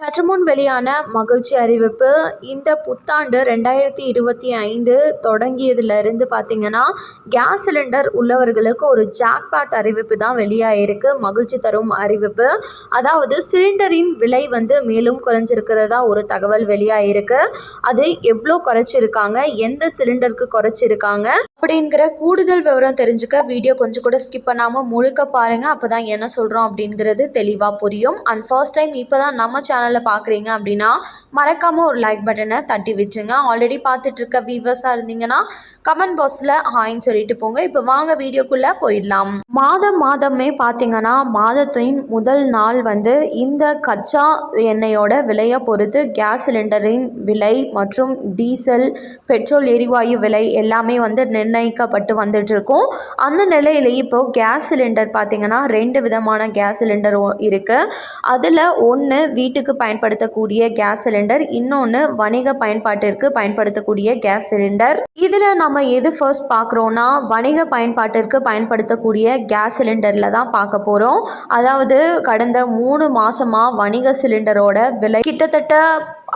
சற்றுமுன் வெளியான மகிழ்ச்சி அறிவிப்பு. இந்த புத்தாண்டு 2025 தொடங்கியதிலிருந்து பார்த்தீங்கன்னா, கேஸ் சிலிண்டர் உள்ளவர்களுக்கு ஒரு ஜாக்பாட் அறிவிப்பு தான் வெளியாயிருக்கு. மகிழ்ச்சி தரும் அறிவிப்பு. அதாவது சிலிண்டரின் விலை மேலும் குறைஞ்சிருக்கிறதா ஒரு தகவல் வெளியாயிருக்கு. அது எவ்வளோ குறைச்சிருக்காங்க, எந்த சிலிண்டருக்கு குறைச்சிருக்காங்க அப்படிங்கிற கூடுதல் விவரம் தெரிஞ்சுக்க வீடியோ கொஞ்சம் கூட ஸ்கிப் பண்ணாமல் முழுக்க பாருங்கள். அப்போ தான் என்ன சொல்கிறோம் அப்படிங்கிறது தெளிவாக புரியும். அண்ட் ஃபர்ஸ்ட் டைம் இப்போ தான் நம்ம சேனலில் பார்க்குறீங்க அப்படின்னா மறக்காமல் ஒரு லைக் பட்டனை தட்டி விட்டுருங்க. ஆல்ரெடி பார்த்துட்டு இருக்க வியூவர்ஸாக இருந்தீங்கன்னா கமெண்ட் பாக்ஸில் ஹாய்ன்னு சொல்லிட்டு போங்க. இப்போ வாங்க வீடியோக்குள்ளே போயிடலாம். மாதமே பார்த்தீங்கன்னா மாதத்தின் முதல் நாள் இந்த கச்சா எண்ணெயோட விலையை பொறுத்து கேஸ் சிலிண்டரின் விலை மற்றும் டீசல் பெட்ரோல் எரிவாயு விலை எல்லாமே நிர்ணயிக்கப்பட்டு வந்துட்டு இருக்கும். அந்த நிலையில இப்போ கேஸ் சிலிண்டர் பார்த்தீங்கன்னா 2 விதமான கேஸ் சிலிண்டர் இருக்குது. அதில் ஒன்று வீட்டுக்கு பயன்படுத்தக்கூடிய கேஸ் சிலிண்டர், இன்னொன்று வணிக பயன்பாட்டிற்கு பயன்படுத்தக்கூடிய கேஸ் சிலிண்டர். இதில் நம்ம எது ஃபர்ஸ்ட் பார்க்குறோன்னா வணிக பயன்பாட்டிற்கு பயன்படுத்தக்கூடிய கேஸ் சிலிண்டரில் தான் பார்க்க போகிறோம். அதாவது கடந்த 3 மாதமாக வணிக சிலிண்டரோட விலை கிட்டத்தட்ட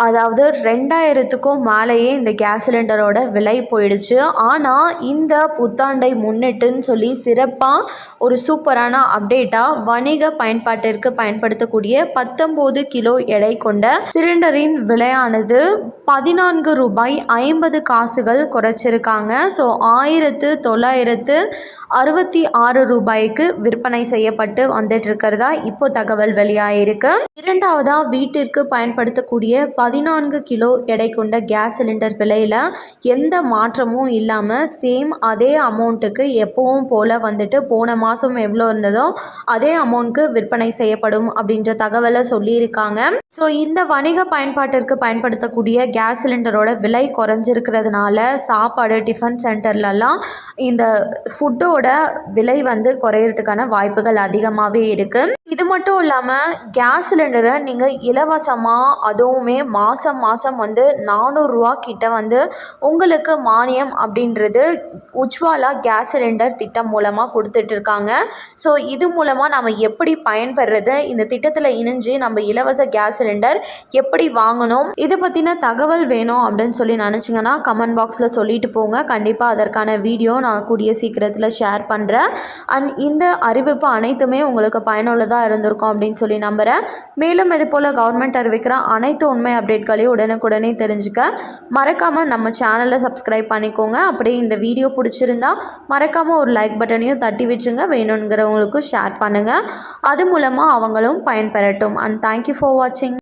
2000க்கும் மேலேயே இந்த கேஸ் சிலிண்டரோட விலை போயிடுச்சு. ஆனால் இந்த புத்தாண்டை முன்னிட்டுன்னு சொல்லி சிறப்பாக ஒரு சூப்பரான அப்டேட்டாக வணிக பயன்பாட்டிற்கு பயன்படுத்தக்கூடிய 19 கிலோ எடை கொண்ட சிலிண்டரின் விலையானது 14 ரூபாய் 50 காசுகள் குறைச்சிருக்காங்க. ஸோ 1966 ரூபாய்க்கு விற்பனை செய்யப்பட்டு வந்துட்டு இருக்கிறதா இப்போ தகவல் வெளியாயிருக்கு. இரண்டாவதாக வீட்டிற்கு பயன்படுத்தக்கூடிய 14 கிலோ எடை கொண்ட கேஸ் சிலிண்டர் விலையில் எந்த மாற்றமும் இல்லாமல் சேம் அதே அமௌண்ட்டுக்கு எப்பவும் போல் போன மாதம் எவ்வளோ இருந்ததோ அதே அமௌண்ட்க்கு விற்பனை செய்யப்படும் அப்படின்ற தகவலை சொல்லியிருக்காங்க. ஸோ இந்த வணிக பயன்பாட்டிற்கு பயன்படுத்தக்கூடிய கேஸ் சிலிண்டரோட விலை குறைஞ்சிருக்கிறதுனால சாப்பாடு டிஃபன் சென்டர்லலாம் இந்த ஃபுட்டோட விலை குறையிறதுக்கான வாய்ப்புகள் அதிகமாகவே இருக்குது. இது மட்டும் இல்லாமல் கேஸ் சிலிண்டரை நீங்கள் இலவசமாக அதுவுமே மாதம் 400 ரூபா கிட்ட உங்களுக்கு மானியம் அப்படின்றது உஜ்வாலா கேஸ் சிலிண்டர் திட்டம் மூலமாக கொடுத்துட்ருக்காங்க. ஸோ இது மூலமாக நம்ம எப்படி பயன்பெறது, இந்த திட்டத்தில் இணைஞ்சு நம்ம இலவச கேஸ் சிலிண்டர் எப்படி வாங்கணும், இதை பற்றின தகவல் வேணும் அப்படின்னு சொல்லி நினச்சிங்கன்னா கமெண்ட் பாக்ஸில் சொல்லிட்டு போங்க. கண்டிப்பாக அதற்கான வீடியோ நான் கூடிய சீக்கிரத்தில் ஷேர் பண்ணுறேன். அண்ட் இந்த அறிவிப்பு அனைத்துமே உங்களுக்கு பயனுள்ளதாக இருந்திருக்கும் அப்படின்னு சொல்லி நம்புகிறேன். மேலும் இது போல் கவர்மெண்ட் அறிவிக்கிற அனைத்து உண்மை அப்டேட்களையும் உடனுக்குடனே தெரிஞ்சுக்க மறக்காமல் நம்ம சேனலை சப்ஸ்கிரைப் பண்ணிக்கோங்க. அப்படியே இந்த வீடியோ பிடிச்சிருந்தா மறக்காமல் ஒரு லைக் பட்டனையும் தட்டி விட்டுருங்க. வேணுங்கிறவங்களுக்கும் ஷேர் பண்ணுங்கள். அது மூலமாக அவங்களும் பயன்பெறட்டும். அண்ட் தேங்க்யூ ஃபார் வாட்சிங்.